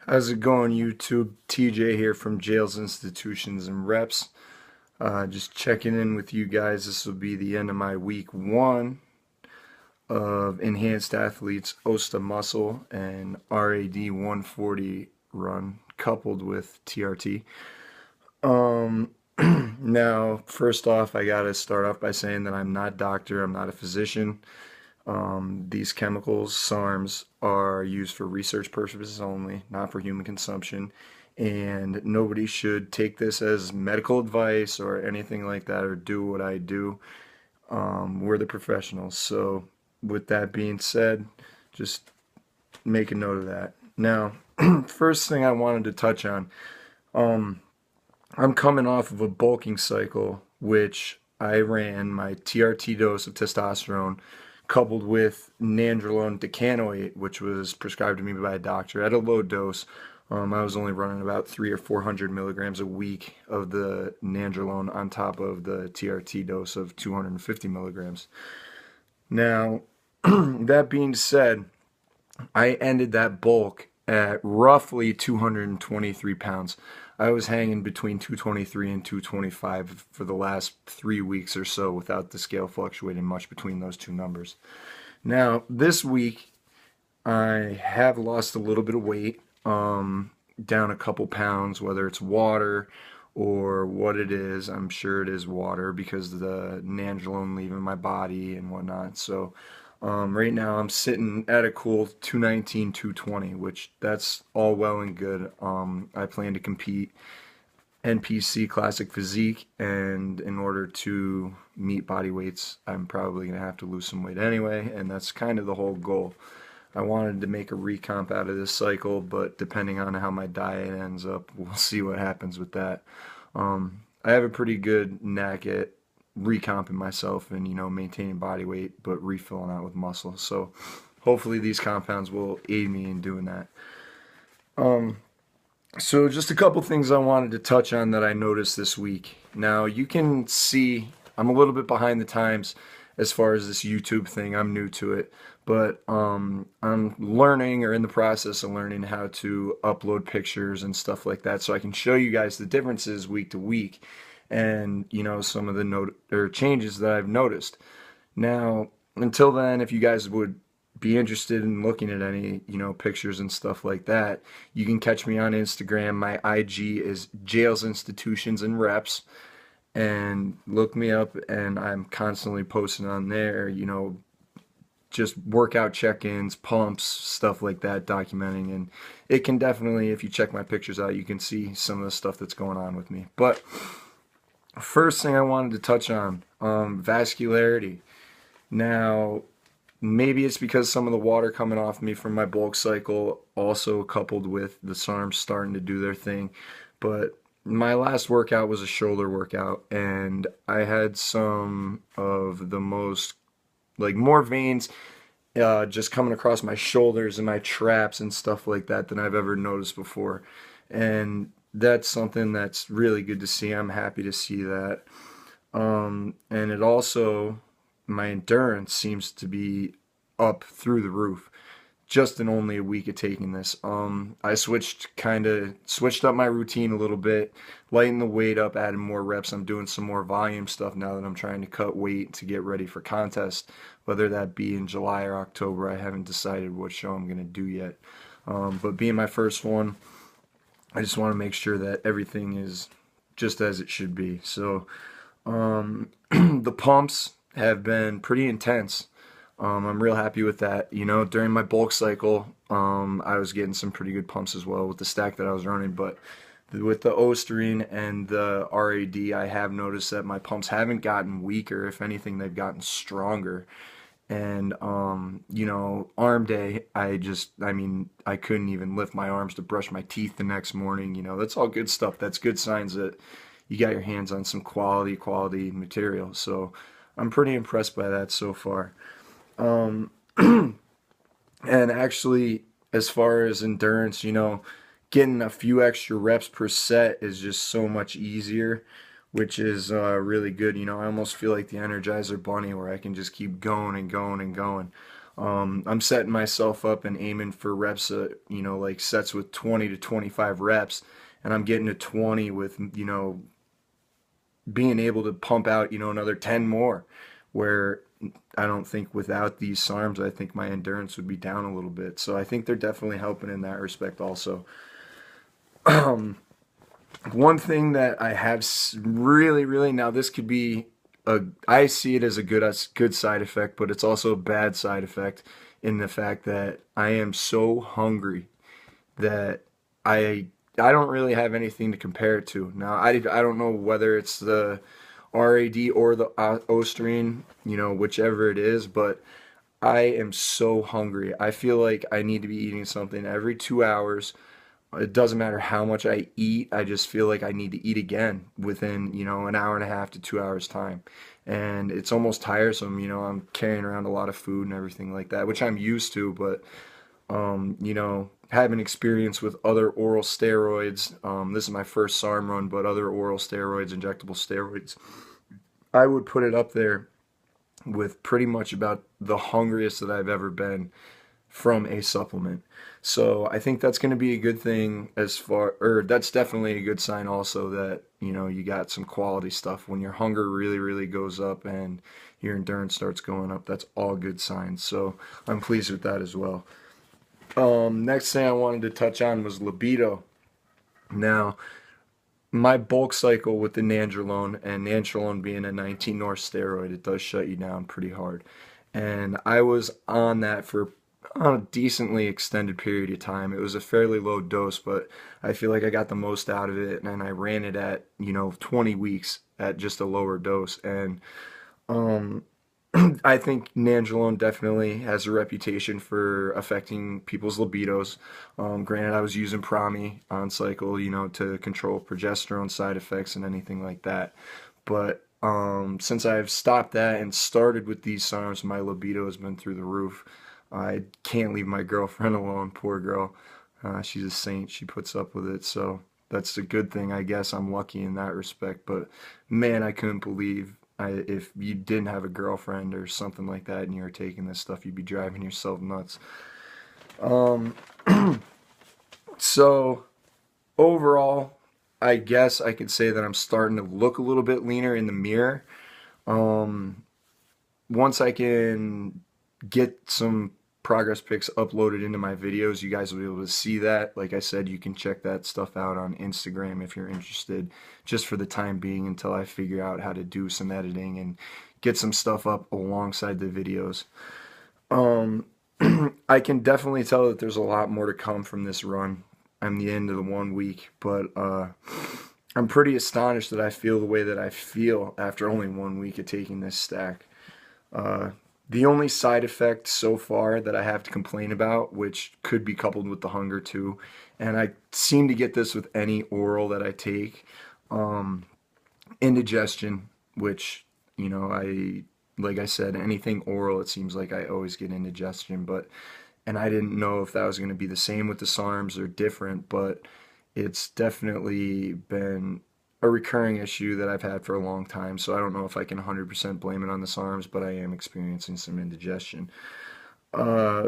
How's it going, YouTube? TJ here from Jails, Institutions, and Reps. Just checking in with you guys. This will be the end of my week one of Enhanced Athletes OstaMuscle and Rad140 run coupled with TRT. Now, first off, I gotta start off by saying that I'm not a doctor, I'm not a physician. These chemicals, SARMs, are used for research purposes only, not for human consumption. And nobody should take this as medical advice or anything like that or do what I do. We're the professionals. So, with that being said, just make a note of that. Now, first thing I wanted to touch on, I'm coming off of a bulking cycle, which I ran my TRT dose of testosterone coupled with nandrolone decanoate, which was prescribed to me by a doctor at a low dose. I was only running about 300 or 400 milligrams a week of the nandrolone on top of the TRT dose of 250 milligrams. Now, that being said, I ended that bulk at roughly 223 pounds. I was hanging between 223 and 225 for the last 3 weeks or so without the scale fluctuating much between those two numbers. Now, this week, I have lost a little bit of weight, down a couple pounds, whether it's water or what it is. I'm sure it is water because of the nandrolone leaving my body and whatnot. So, right now I'm sitting at a cool 219, 220, which that's all well and good. I plan to compete NPC Classic Physique, and in order to meet body weights, I'm probably going to have to lose some weight anyway, and that's kind of the whole goal. I wanted to make a recomp out of this cycle, but depending on how my diet ends up, we'll see what happens with that. I have a pretty good knack at recomping myself and maintaining body weight but refilling out with muscle, so hopefully these compounds will aid me in doing that. So just a couple things I wanted to touch on that I noticed this week. Now you can see I'm a little bit behind the times as far as this YouTube thing. I'm new to it, but I'm learning or in the process of learning how to upload pictures and stuff like that so I can show you guys the differences week to week and some of the changes that I've noticed. Now, until then, if you guys would be interested in looking at any pictures and stuff like that, you can catch me on Instagram. My IG is Jails, Institutions, and Reps, and look me up, and I'm constantly posting on there, just workout check-ins, pumps, stuff like that, documenting. And it can definitely, if you check my pictures out, you can see some of the stuff that's going on with me. But first thing I wanted to touch on, vascularity. Now, maybe it's because some of the water coming off me from my bulk cycle, also coupled with the SARMs starting to do their thing, but my last workout was a shoulder workout, and I had some of the more veins just coming across my shoulders and my traps and stuff like that than I've ever noticed before. And that's something that's really good to see. I'm happy to see that. And it also, my endurance seems to be up through the roof just in only a week of taking this. I switched up my routine a little bit, lightened the weight up, added more reps. I'm doing some more volume stuff now that I'm trying to cut weight to get ready for contest, whether that be in July or October. I haven't decided what show I'm going to do yet. But being my first one, I just want to make sure that everything is just as it should be. So the pumps have been pretty intense. I'm real happy with that. During my bulk cycle, I was getting some pretty good pumps as well with the stack that I was running. But with the Osterine and the RAD, I have noticed that my pumps haven't gotten weaker. If anything, they've gotten stronger. And, arm day, I couldn't even lift my arms to brush my teeth the next morning. That's all good stuff. That's good signs that you got your hands on some quality material. So I'm pretty impressed by that so far. And actually, as far as endurance, getting a few extra reps per set is just so much easier, which is really good. I almost feel like the Energizer Bunny where I can just keep going and going and going. I'm setting myself up and aiming for reps, like sets with 20 to 25 reps, and I'm getting to 20 with, being able to pump out, another 10 more, where I don't think without these SARMs, I think my endurance would be down a little bit. So I think they're definitely helping in that respect also. One thing that I have really, really, now this could be I see it as a good side effect, but it's also a bad side effect in the fact that I am so hungry that I don't really have anything to compare it to. Now I don't know whether it's the RAD or the Osterine, whichever it is, but I am so hungry. I feel like I need to be eating something every 2 hours. It doesn't matter how much I eat. I just feel like I need to eat again within, an hour and a half to 2 hours time. And it's almost tiresome, I'm carrying around a lot of food and everything like that, which I'm used to, but having experience with other oral steroids, this is my first SARM run, but other oral steroids, injectable steroids, I would put it up there with pretty much about the hungriest that I've ever been from a supplement. So I think that's going to be a good thing or that's definitely a good sign also that, you got some quality stuff. When your hunger really, really goes up and your endurance starts going up, that's all good signs. So I'm pleased with that as well. Next thing I wanted to touch on was libido. Now, my bulk cycle with the nandrolone, and nandrolone being a 19 North steroid, it does shut you down pretty hard. And I was on that for a decently extended period of time. It was a fairly low dose, but I feel like I got the most out of it, and I ran it at, 20 weeks at just a lower dose. And um, I think nandrolone definitely has a reputation for affecting people's libidos. Granted, I was using Prami on cycle, to control progesterone side effects and anything like that. But since I've stopped that and started with these SARMs, my libido has been through the roof. I can't leave my girlfriend alone, poor girl. She's a saint. She puts up with it. So that's a good thing, I guess. I'm lucky in that respect. But man, I couldn't believe if you didn't have a girlfriend or something like that and you were taking this stuff, you'd be driving yourself nuts. Um, so overall, I guess I could say that I'm starting to look a little bit leaner in the mirror. Um, Once I can get some progress pics uploaded into my videos, you guys will be able to see that. Like I said, you can check that stuff out on Instagram if you're interested, just for the time being until I figure out how to do some editing and get some stuff up alongside the videos. Um, I can definitely tell that there's a lot more to come from this run. I'm the end of the 1 week, but I'm pretty astonished that I feel the way that I feel after only 1 week of taking this stack. Uh, the only side effect so far that I have to complain about, which could be coupled with the hunger too, and I seem to get this with any oral that I take, um, indigestion, which, like I said, anything oral, it seems like I always get indigestion, and I didn't know if that was going to be the same with the SARMs or different, but it's definitely been a recurring issue that I've had for a long time. So I don't know if I can 100% blame it on the SARMs, but I am experiencing some indigestion. Uh,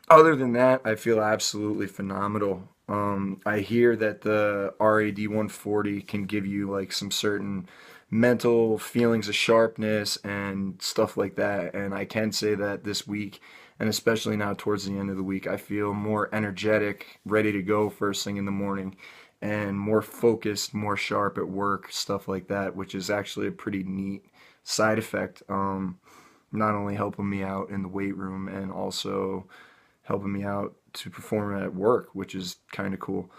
Other than that, I feel absolutely phenomenal. I hear that the Rad140 can give you like some certain mental feelings of sharpness and stuff like that. And I can say that this week, and especially now towards the end of the week, I feel more energetic, ready to go first thing in the morning, and more focused, more sharp at work, stuff like that, which is actually a pretty neat side effect. Not only helping me out in the weight room and also helping me out to perform at work, which is kind of cool.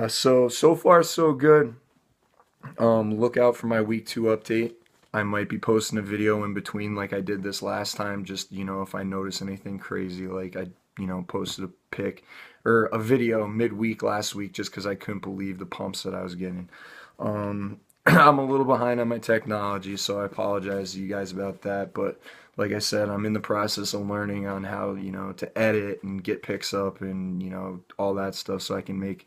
So far so good. Look out for my week 2 update. I might be posting a video in between like I did this last time, just, if I notice anything crazy, like I, posted a pic or a video midweek last week just because I couldn't believe the pumps that I was getting. I'm a little behind on my technology, so I apologize to you guys about that. But like I said, I'm in the process of learning on how, to edit and get pics up and, all that stuff so I can make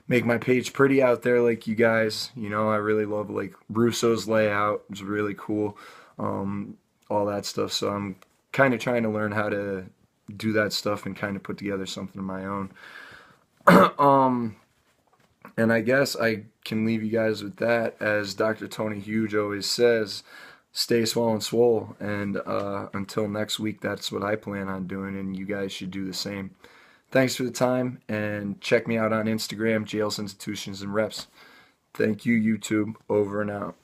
my page pretty out there like you guys. I really love like Russo's layout. It's really cool. All that stuff. So I'm kind of trying to learn how to do that stuff and kind of put together something of my own. And I guess I can leave you guys with that. As Dr. Tony Huge always says, stay swell and swole. And until next week, that's what I plan on doing, and you guys should do the same. Thanks for the time, and check me out on Instagram, Jails, Institutions, and Reps. Thank you, YouTube. Over and out.